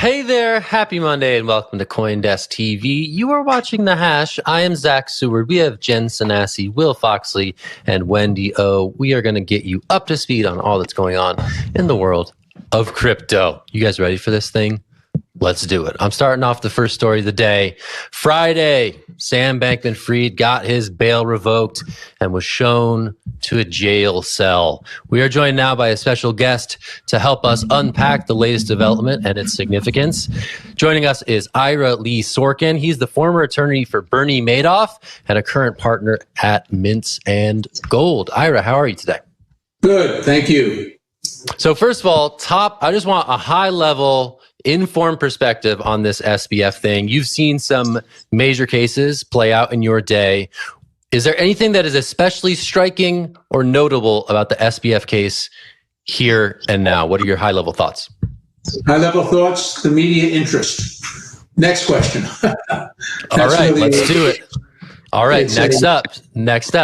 Hey there, happy Monday and welcome to CoinDesk TV. You are watching The Hash. I am Zach Seward. We have Jen Sanasi, Will Foxley, and Wendy O. We are going to get you up to speed on all that's going on in the world of crypto. You guys ready for this thing? Let's do it. I'm starting off the first story of the day. Friday, Sam Bankman-Fried got his bail revoked and was shown to a jail cell. We are joined now by a special guest to help us unpack the latest development and its significance. Joining us is Ira Lee Sorkin. He's the former attorney for Bernie Madoff and a current partner at Mintz and Gold. Ira, how are you today? Good, thank you. So first of all, I just want a high-level informed perspective on this SBF thing. You've seen some major cases play out in your day. Is there anything that is especially striking or notable about the SBF case here and now? What are your high-level thoughts? High-level thoughts, the media interest. Next question. All right, let's do it. All right, next up,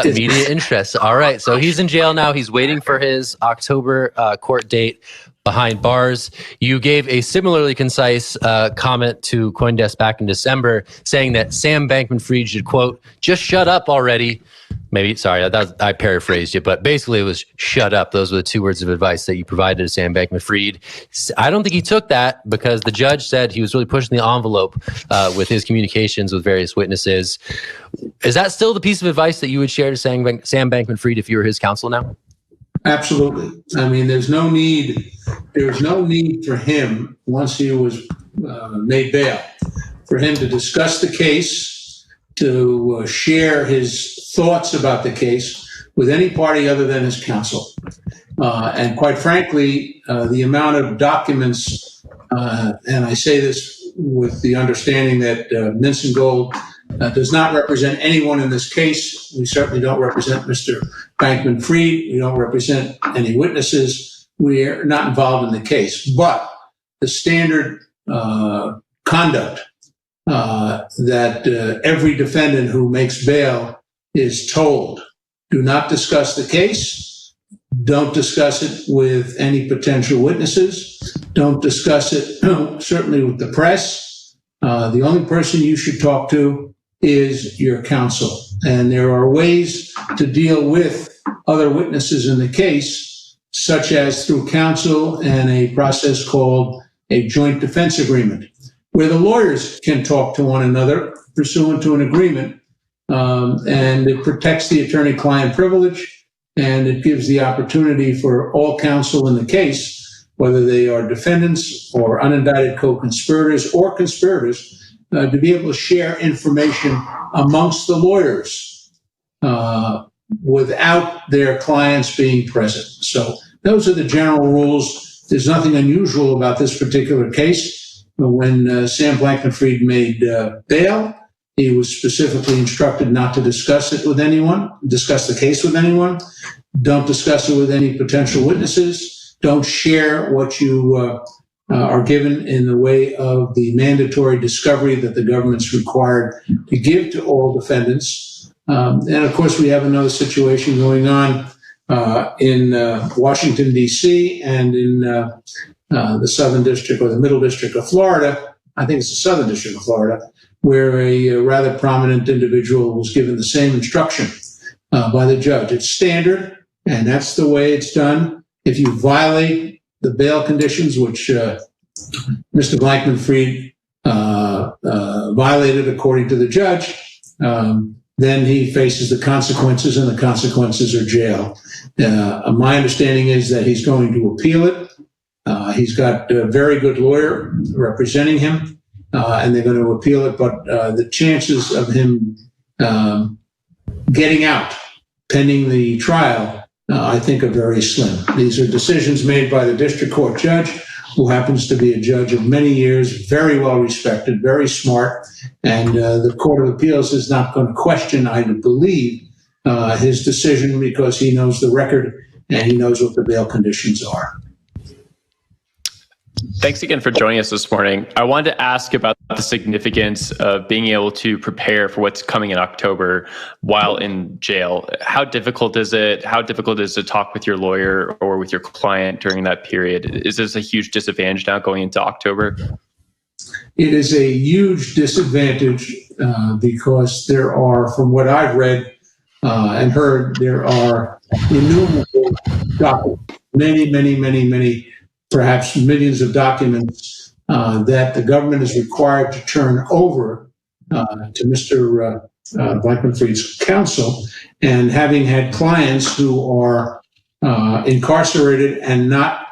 media interest. All right, so he's in jail now. He's waiting for his October court date behind bars. You gave a similarly concise comment to CoinDesk back in December saying that Sam Bankman-Fried should, quote, just shut up already. Maybe, sorry, I paraphrased you, but basically it was shut up. Those were the two words of advice that you provided to Sam Bankman-Fried. I don't think he took that because the judge said he was really pushing the envelope with his communications with various witnesses. Is that still the piece of advice that you would share to Sam Bankman-Fried if you were his counsel now? Absolutely. I mean, there's no need for him, once he was made bail, for him to discuss the case, to share his thoughts about the case with any party other than his counsel. And quite frankly, the amount of documents, and I say this with the understanding that Mintz and Gold does not represent anyone in this case. We certainly don't represent Mr. Bankman-Fried. We don't represent any witnesses. We're not involved in the case. But the standard conduct that every defendant who makes bail is told, do not discuss the case. Don't discuss it with any potential witnesses. Don't discuss it, certainly with the press. The only person you should talk to is your counsel. And there are ways to deal with other witnesses in the case, such as through counsel and a process called a joint defense agreement, where the lawyers can talk to one another pursuant to an agreement. And it protects the attorney-client privilege, and it gives the opportunity for all counsel in the case, whether they are defendants or unindicted co-conspirators or conspirators, to be able to share information amongst the lawyers without their clients being present. So those are the general rules. There's nothing unusual about this particular case. When Sam Bankman-Fried made bail, he was specifically instructed not to discuss it with anyone, discuss the case with anyone. Don't discuss it with any potential witnesses. Don't share what you are given in the way of the mandatory discovery that the government's required to give to all defendants. And of course, we have another situation going on in Washington, D.C. and in the Southern District or the Middle District of Florida. I think it's the Southern District of Florida, where a rather prominent individual was given the same instruction by the judge. It's standard, and that's the way it's done. If you violate the bail conditions, which Mr. Bankman-Fried violated according to the judge, then he faces the consequences, and the consequences are jail. My understanding is that he's going to appeal it. He's got a very good lawyer representing him, and they're going to appeal it. But the chances of him getting out pending the trial, I think, are very slim. These are decisions made by the district court judge, who happens to be a judge of many years, very well respected, very smart. And the Court of Appeals is not going to question, I believe, his decision, because he knows the record and he knows what the bail conditions are. Thanks again for joining us this morning. I wanted to ask about the significance of being able to prepare for what's coming in October while in jail. How difficult is it? How difficult is it to talk with your lawyer or with your client during that period? Is this a huge disadvantage now going into October? It is a huge disadvantage because there are, from what I've read and heard, there are innumerable documents, many, perhaps millions of documents that the government is required to turn over to Mr. Bankman-Fried's counsel. And having had clients who are incarcerated and not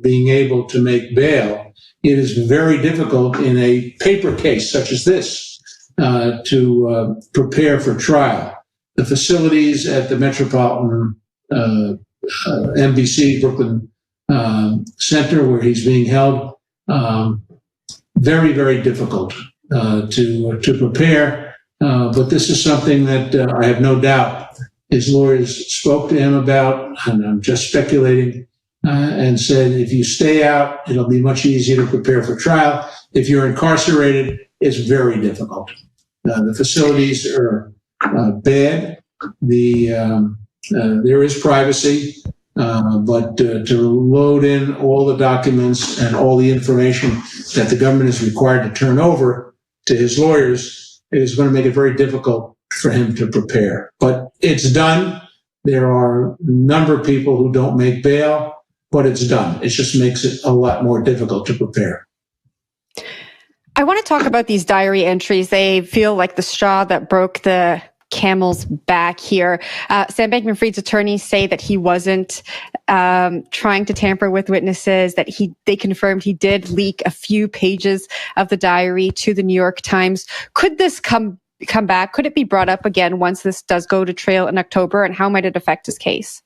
being able to make bail, it is very difficult in a paper case such as this to prepare for trial. The facilities at the Metropolitan NBC Brooklyn Center where he's being held, very difficult to prepare. But this is something that I have no doubt his lawyers spoke to him about, and I'm just speculating, and said, if you stay out, it'll be much easier to prepare for trial. If you're incarcerated, it's very difficult. The facilities are bad. There is privacy, but to load in all the documents and all the information that the government is required to turn over to his lawyers is going to make it very difficult for him to prepare. But it's done. There are a number of people who don't make bail, but it's done. It just makes it a lot more difficult to prepare. I want to talk about these diary entries. They feel like the straw that broke the camel's back here. Sam Bankman-Fried's attorneys say that he wasn't trying to tamper with witnesses, that they confirmed he did leak a few pages of the diary to the New York Times. Could this come back? Could it be brought up again once this does go to trial in October? And how might it affect his case?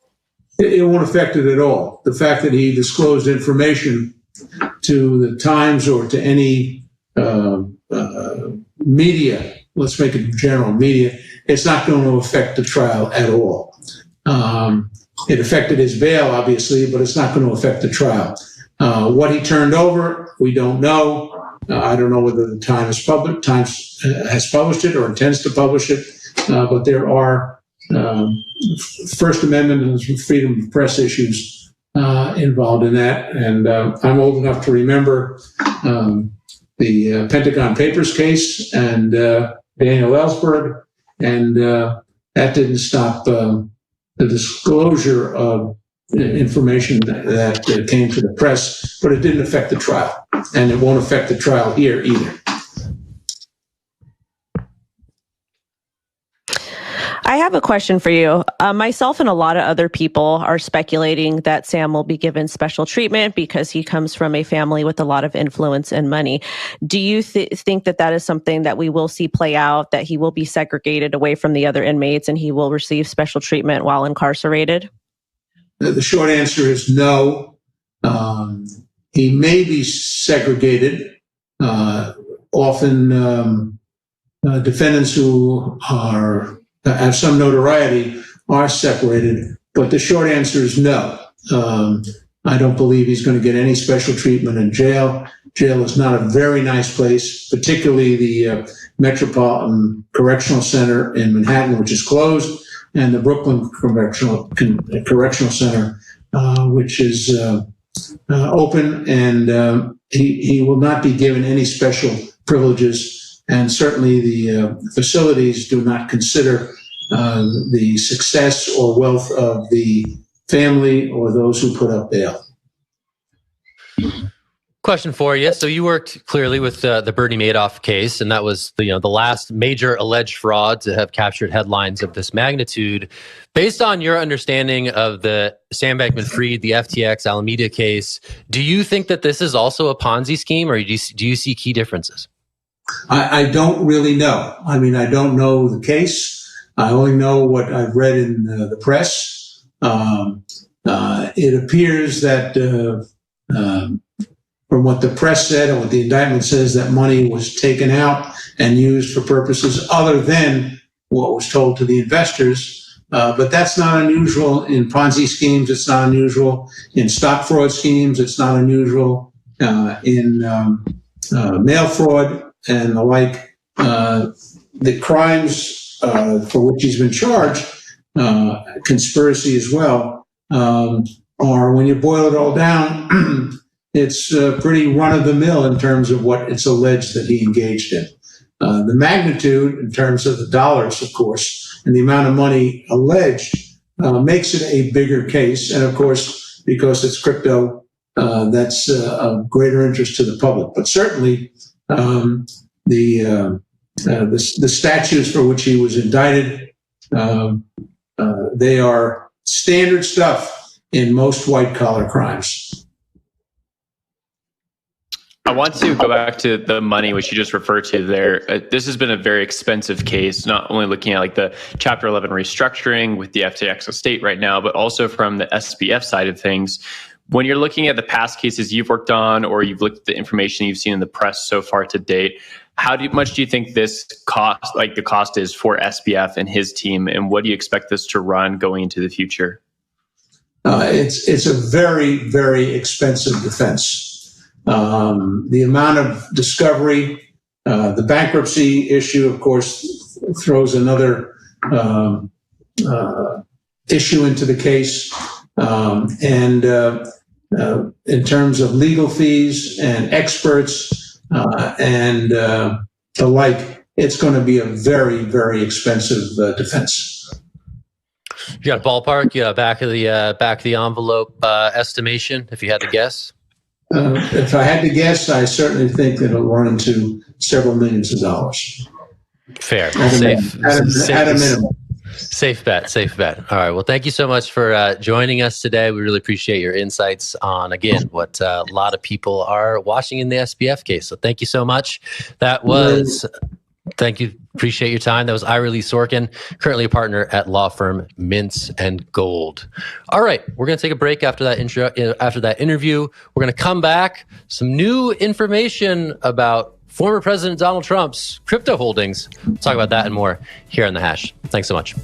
It won't affect it at all. The fact that he disclosed information to the Times or to any media, let's make it general media, it's not going to affect the trial at all. It affected his bail, obviously, but it's not going to affect the trial. What he turned over, we don't know. I don't know whether the Times has published it or intends to publish it, but there are First Amendment and freedom of press issues involved in that. And I'm old enough to remember the Pentagon Papers case and Daniel Ellsberg, and that didn't stop the disclosure of information that came to the press, but it didn't affect the trial, and it won't affect the trial here either. I have a question for you. Myself and a lot of other people are speculating that Sam will be given special treatment because he comes from a family with a lot of influence and money. Do you think that that is something that we will see play out, that he will be segregated away from the other inmates and he will receive special treatment while incarcerated? The short answer is no. He may be segregated. Often defendants who have some notoriety are separated, but the short answer is no. I don't believe he's going to get any special treatment in jail. Jail is not a very nice place, particularly the Metropolitan Correctional Center in Manhattan, which is closed, and the Brooklyn Correctional Center, which is open, and he will not be given any special privileges. And certainly the facilities do not consider the success or wealth of the family or those who put up bail. Question for you. So you worked clearly with the Bernie Madoff case, and that was the last major alleged fraud to have captured headlines of this magnitude. Based on your understanding of the Sam Bankman-Fried, the FTX Alameda case, do you think that this is also a Ponzi scheme, or do you see key differences? I don't really know. I mean, I don't know the case. I only know what I've read in the press. It appears that from what the press said and what the indictment says, that money was taken out and used for purposes other than what was told to the investors. But that's not unusual in Ponzi schemes. It's not unusual in stock fraud schemes. It's not unusual in mail fraud and the like. The crimes for which he's been charged, conspiracy as well, are, when you boil it all down, it's pretty run-of-the-mill in terms of what it's alleged that he engaged in. The magnitude, in terms of the dollars, of course, and the amount of money alleged, makes it a bigger case. And of course, because it's crypto, that's of greater interest to the public. But certainly, the statutes for which he was indicted, they are standard stuff in most white-collar crimes. I want to go back to the money, which you just referred to there. This has been a very expensive case, not only looking at like the Chapter 11 restructuring with the FTX estate right now, but also from the SBF side of things. When you're looking at the past cases you've worked on, or you've looked at the information you've seen in the press so far to date, much do you think this cost, like the cost is for SBF and his team, and what do you expect this to run going into the future? It's a very, very expensive defense. The amount of discovery, the bankruptcy issue, of course, throws another issue into the case. And in terms of legal fees and experts and the like, it's going to be a very, very expensive defense. You got a ballpark? You got back of the envelope estimation, if you had to guess? If I had to guess, I certainly think that it'll run into several millions of dollars. Fair. At a minimum. Safe bet. All right. Well, thank you so much for joining us today. We really appreciate your insights on, again, what a lot of people are watching in the SBF case. So thank you so much. Thank you. Appreciate your time. That was Ira Lee Sorkin, currently a partner at law firm Mintz and Gold. All right, we're going to take a break after that interview. We're going to come back. Some new information about former President Donald Trump's crypto holdings. We'll talk about that and more here on The Hash. Thanks so much.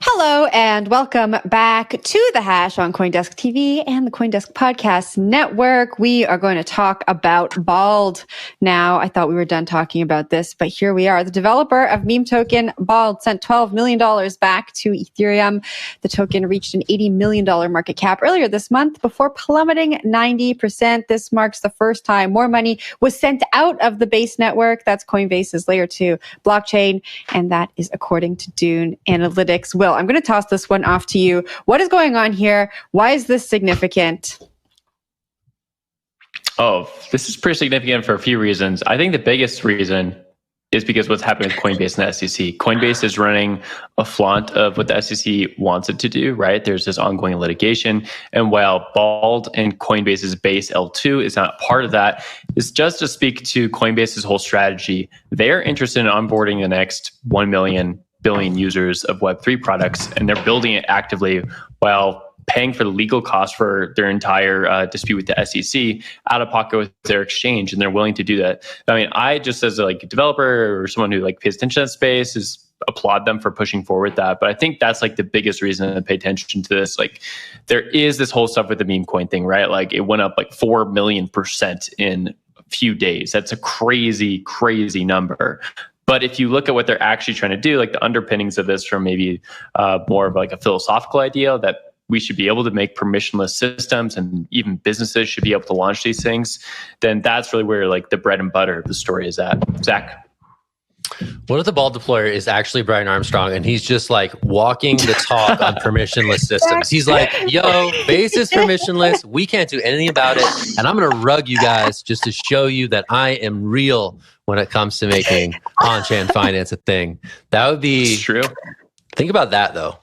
Hello and welcome back to The Hash on CoinDesk TV and the CoinDesk Podcast Network. We are going to talk about Bald now. I thought we were done talking about this, but here we are. The developer of meme token Bald sent $12 million back to Ethereum. The token reached an $80 million market cap earlier this month before plummeting 90%. This marks the first time more money was sent out of the Base network. That's Coinbase's layer 2 blockchain, and that is according to Dune Analytics. Will, I'm going to toss this one off to you. What is going on here? Why is this significant? Oh, this is pretty significant for a few reasons. I think the biggest reason is because what's happening with Coinbase and the SEC. Coinbase is running a flaunt of what the SEC wants it to do, right? There's this ongoing litigation. And while Bald and Coinbase's base L2 is not part of that, it's just to speak to Coinbase's whole strategy. They're interested in onboarding the next 1 million billion users of Web3 products, and they're building it actively while paying for the legal costs for their entire dispute with the SEC out of pocket with their exchange, and they're willing to do that. I mean, I just as a developer or someone who pays attention to that space is applaud them for pushing forward that. But I think that's the biggest reason to pay attention to this. There is this whole stuff with the meme coin thing, right? It went up 4 million% in a few days. That's a crazy, crazy number. But if you look at what they're actually trying to do, the underpinnings of this from maybe more of a philosophical idea that we should be able to make permissionless systems and even businesses should be able to launch these things, then that's really where the bread and butter of the story is at. Zach? What if the ball deployer is actually Brian Armstrong and he's just walking the talk on permissionless systems? He's yo, Base is permissionless. We can't do anything about it. And I'm going to rug you guys just to show you that I am real when it comes to making on-chain finance a thing. That would be... It's true. Think about that, though.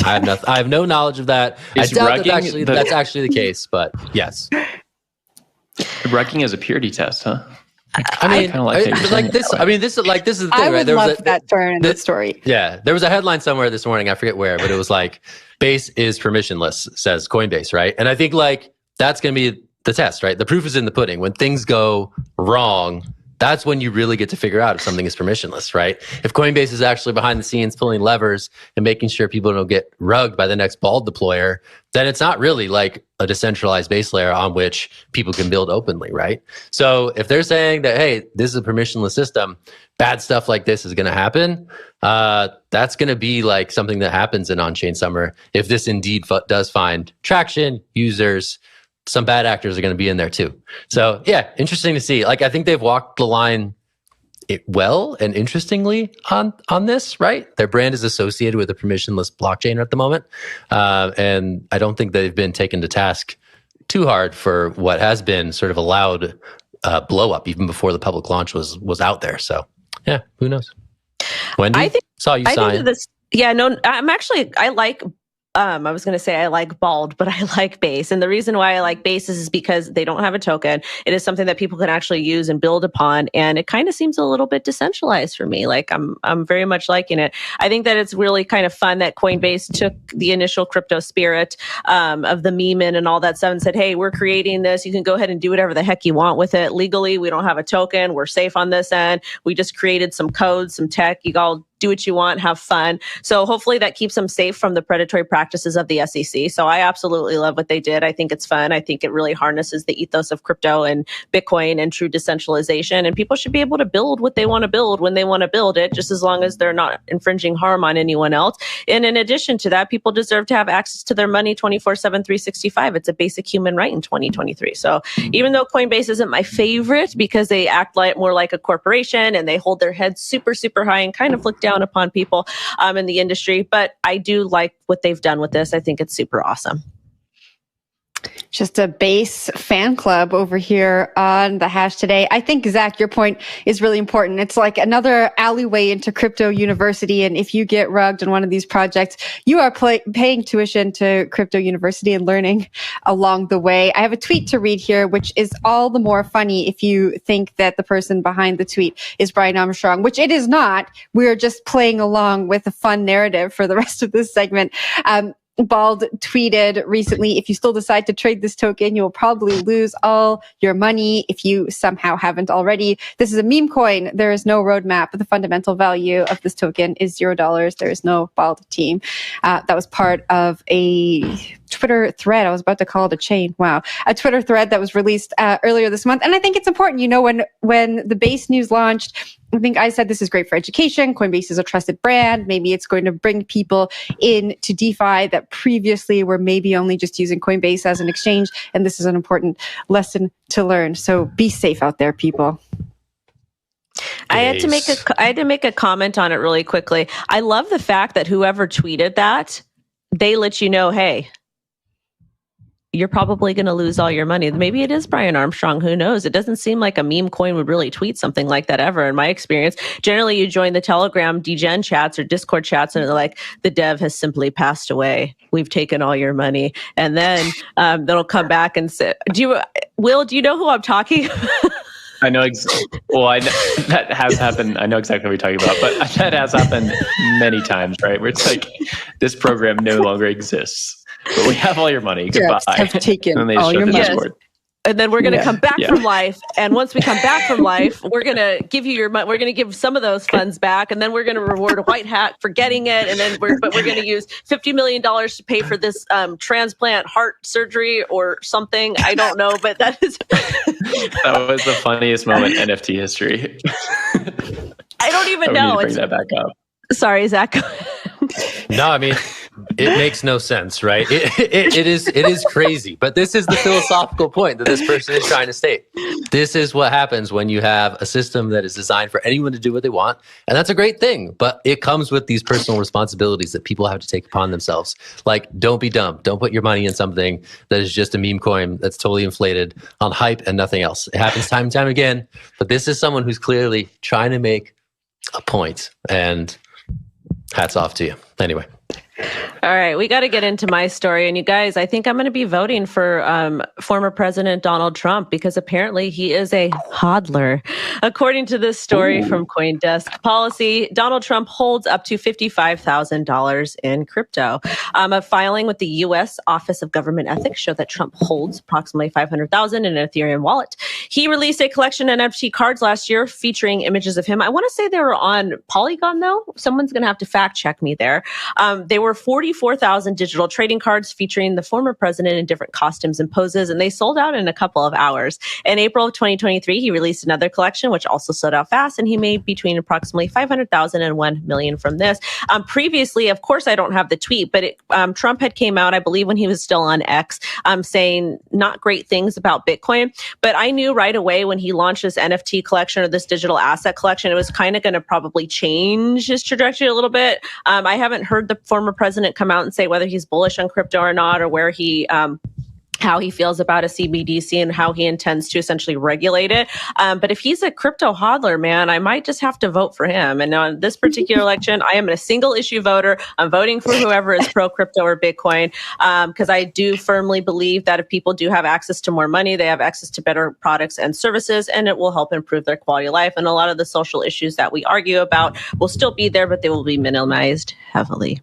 I have no knowledge of that. I doubt that's actually the case, but yes. Rugging is a purity test, huh? I mean, this is the thing, I right? would love that turn in the story. Yeah, there was a headline somewhere this morning, I forget where, but it was Base is permissionless, says Coinbase, right? And I think that's going to be the test, right? The proof is in the pudding. When things go wrong, that's when you really get to figure out if something is permissionless, right? If Coinbase is actually behind the scenes pulling levers and making sure people don't get rugged by the next bald deployer, then it's not really a decentralized base layer on which people can build openly, right? So if they're saying that, hey, this is a permissionless system, bad stuff like this is going to happen, that's going to be something that happens in on-chain summer. If this indeed does find traction, users, some bad actors are going to be in there too. So yeah, interesting to see. I think they've walked the line well and interestingly on this, right? Their brand is associated with a permissionless blockchain at the moment. And I don't think they've been taken to task too hard for what has been sort of a loud blow up even before the public launch was out there. So yeah, who knows? Wendy, saw you sign. I was going to say I like Bald, but I like Base. And the reason why I like Base is because they don't have a token. It is something that people can actually use and build upon. And it kind of seems a little bit decentralized for me. I'm very much liking it. I think that it's really kind of fun that Coinbase took the initial crypto spirit of the meme and all that stuff and said, hey, we're creating this. You can go ahead and do whatever the heck you want with it. Legally, we don't have a token. We're safe on this end. We just created some code, some tech. You all do what you want, have fun. So hopefully that keeps them safe from the predatory practices of the SEC. So I absolutely love what they did. I think it's fun. I think it really harnesses the ethos of crypto and Bitcoin and true decentralization. And people should be able to build what they want to build when they want to build it, just as long as they're not infringing harm on anyone else. And in addition to that, people deserve to have access to their money 24/7, 365. It's a basic human right in 2023. So even though Coinbase isn't my favorite because they act more like a corporation and they hold their heads super, super high and kind of look down upon people in the industry. But I do like what they've done with this. I think it's super awesome. Just a Base fan club over here on the Hash today. I think, Zach, your point is really important. It's like another alleyway into crypto university. And if you get rugged in one of these projects, you are paying tuition to crypto university and learning along the way. I have a tweet to read here, which is all the more funny if you think that the person behind the tweet is Brian Armstrong, which it is not. We're just playing along with a fun narrative for the rest of this segment. Bald tweeted recently, if you still decide to trade this token, you will probably lose all your money if you somehow haven't already. This is a meme coin. There is no roadmap. The fundamental value of this token is $0. There is no Bald team. That was part of a Twitter thread. I was about to call it a chain. Wow. A Twitter thread that was released earlier this month. And I think it's important, when the Base news launched, I think I said this is great for education. Coinbase is a trusted brand. Maybe it's going to bring people into DeFi that previously were maybe only just using Coinbase as an exchange. And this is an important lesson to learn. So be safe out there, people. I had to make a comment on it really quickly. I love the fact that whoever tweeted that, they let you know, hey, you're probably going to lose all your money. Maybe it is Brian Armstrong. Who knows? It doesn't seem like a meme coin would really tweet something like that ever, in my experience. Generally, you join the Telegram degen chats or Discord chats, and they're like, the dev has simply passed away. We've taken all your money. And then they'll come back and say, Will, do you know who I'm talking about? I know. That has happened. I know exactly what you're talking about, but that has happened many times, right? Where it's like, this program no longer exists. But we have all your money. Goodbye. Have taken and then they all your money. Discord. And then we're going to come back from life. And once we come back from life, we're going to give you your money. We're going to give some of those funds back. And then we're going to reward a white hat for getting it. And then we're going to use $50 million to pay for this transplant heart surgery or something. I don't know, but that is. That was the funniest moment in NFT history. I don't even know. Bring that back up. Sorry, Zach. No, I mean, it makes no sense, right? It is crazy, but this is the philosophical point that this person is trying to state. This is what happens when you have a system that is designed for anyone to do what they want, and that's a great thing, but it comes with these personal responsibilities that people have to take upon themselves. Like, don't be dumb. Don't put your money in something that is just a meme coin that's totally inflated on hype and nothing else. It happens time and time again, but this is someone who's clearly trying to make a point, and hats off to you. Anyway. All right, we got to get into my story. And you guys, I think I'm going to be voting for former President Donald Trump because apparently he is a hodler. According to this story from CoinDesk Policy, Donald Trump holds up to $55,000 in crypto. A filing with the U.S. Office of Government Ethics showed that Trump holds approximately $500,000 in an Ethereum wallet. He released a collection of NFT cards last year featuring images of him. I want to say they were on Polygon, though. Someone's going to have to fact check me there. They were 44,000 digital trading cards featuring the former president in different costumes and poses, and they sold out in a couple of hours. In April of 2023, he released another collection, which also sold out fast, and he made between approximately $500,000 and $1 million from this. Previously, of course, I don't have the tweet, but Trump had came out, I believe, when he was still on X, saying not great things about Bitcoin. But I knew right away when he launched this NFT collection or this digital asset collection, it was kind of going to probably change his trajectory a little bit. I haven't heard the former president come out and say whether he's bullish on crypto or not, or where he how he feels about a CBDC and how he intends to essentially regulate it. But if he's a crypto hodler, man, I might just have to vote for him. And on this particular election, I am a single issue voter. I'm voting for whoever is pro crypto or Bitcoin, because I do firmly believe that if people do have access to more money, they have access to better products and services, and it will help improve their quality of life. And a lot of the social issues that we argue about will still be there, but they will be minimized heavily.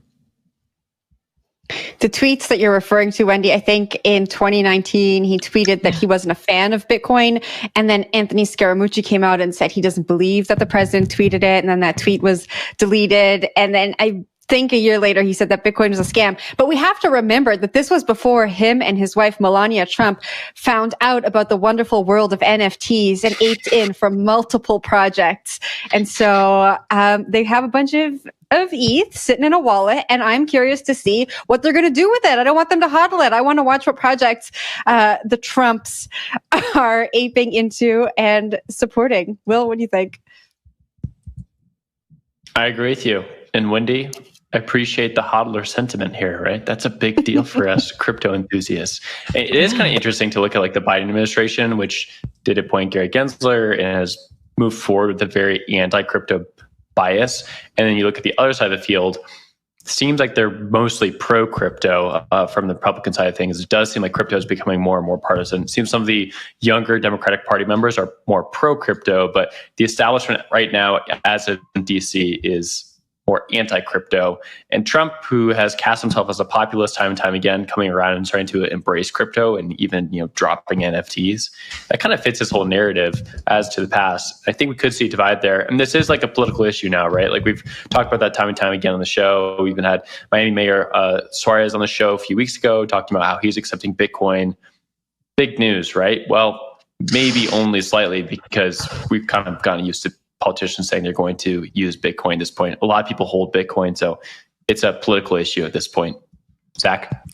The tweets that you're referring to, Wendy, I think in 2019, he tweeted that he wasn't a fan of Bitcoin. And then Anthony Scaramucci came out and said he doesn't believe that the president tweeted it. And then that tweet was deleted. And then I think a year later, he said that Bitcoin was a scam. But we have to remember that this was before him and his wife, Melania Trump, found out about the wonderful world of NFTs and aped in from multiple projects. And so they have a bunch of ETH sitting in a wallet, and I'm curious to see what they're going to do with it. I don't want them to hodl it. I want to watch what projects the Trumps are aping into and supporting. Will, what do you think? I agree with you. And Wendy, I appreciate the hodler sentiment here, right? That's a big deal for us crypto enthusiasts. It is kind of interesting to look at like the Biden administration, which did appoint Gary Gensler and has moved forward with a very anti-crypto bias. And then you look at the other side of the field, it seems like they're mostly pro-crypto from the Republican side of things. It does seem like crypto is becoming more and more partisan. It seems some of the younger Democratic Party members are more pro-crypto, but the establishment right now, as in DC, is more anti-crypto. And Trump, who has cast himself as a populist time and time again, coming around and starting to embrace crypto and even, dropping NFTs, that kind of fits his whole narrative as to the past. I think we could see a divide there. And this is like a political issue now, right? Like we've talked about that time and time again on the show. We even had Miami Mayor Suarez on the show a few weeks ago talking about how he's accepting Bitcoin. Big news, right? Well, maybe only slightly, because we've kind of gotten used to politicians saying they're going to use Bitcoin at this point. A lot of people hold Bitcoin, so it's a political issue at this point. Zach?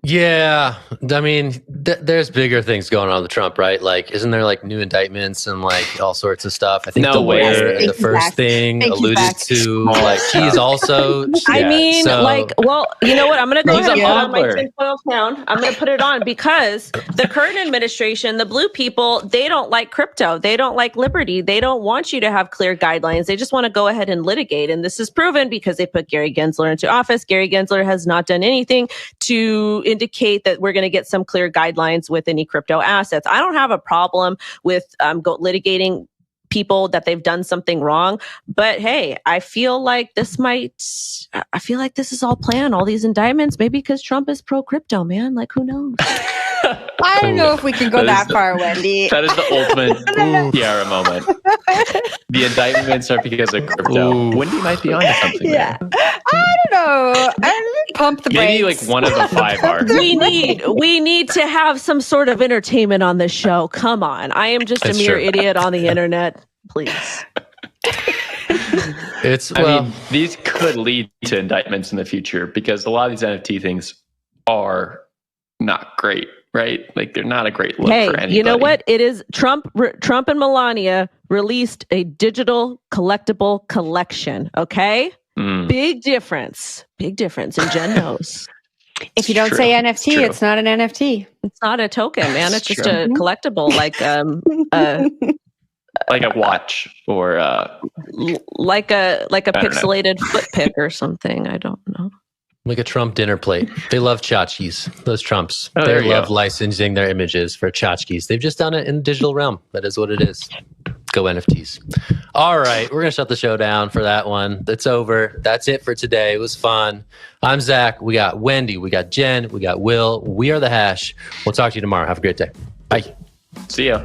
Yeah, I mean, there's bigger things going on with Trump, right? Like, isn't there like new indictments and like all sorts of stuff? I think No the way. lawyer in the Thank you, first Zach. thing Thank you, alluded Zach. to, like, he's also. I yeah, mean, so- well, you know what? I'm going to go He's ahead and a put on my hodler. tinfoil crown. I'm going to put it on because the current administration, the blue people, they don't like crypto. They don't like liberty. They don't want you to have clear guidelines. They just want to go ahead and litigate. And this is proven because they put Gary Gensler into office. Gary Gensler has not done anything to indicate that we're going to get some clear guidelines with any crypto assets. I don't have a problem with litigating people that they've done something wrong, but hey, I feel like this is all planned, all these indictments, maybe because Trump is pro crypto, man. Like, who knows? I don't know if we can go That is that far, Wendy. That is the ultimate Tiara moment. The indictments are because of crypto. Ooh. Wendy might be onto something Yeah. there. I don't know. Pump the Maybe brakes. like one of the 5 are. We need to have some sort of entertainment on this show. Come on. I am just That's a mere true. idiot on the internet. Please. I mean, these could lead to indictments in the future because a lot of these NFT things are not great, right? Like they're not a great look for anybody. You know what? It is Trump and Melania released a digital collectible collection. Okay. Big difference. And Jen knows. If you don't True. say NFT, True. it's not an NFT. It's not a token, man. It's just true. a collectible, like Like a watch or like a don't know. pixelated foot pick or something. I don't know. like a Trump dinner plate. They love tchotchkes. Those Trumps. Oh, there they you love go. licensing their images for tchotchkes. They've just done it in the digital realm. That is what it is. Go NFTs. All right, we're gonna shut the show down for that one. That's over. That's it for today. It was fun. I'm Zach. We got Wendy. We got Jen. We got Will. We are the Hash. We'll talk to you tomorrow. Have a great day. Bye. see ya.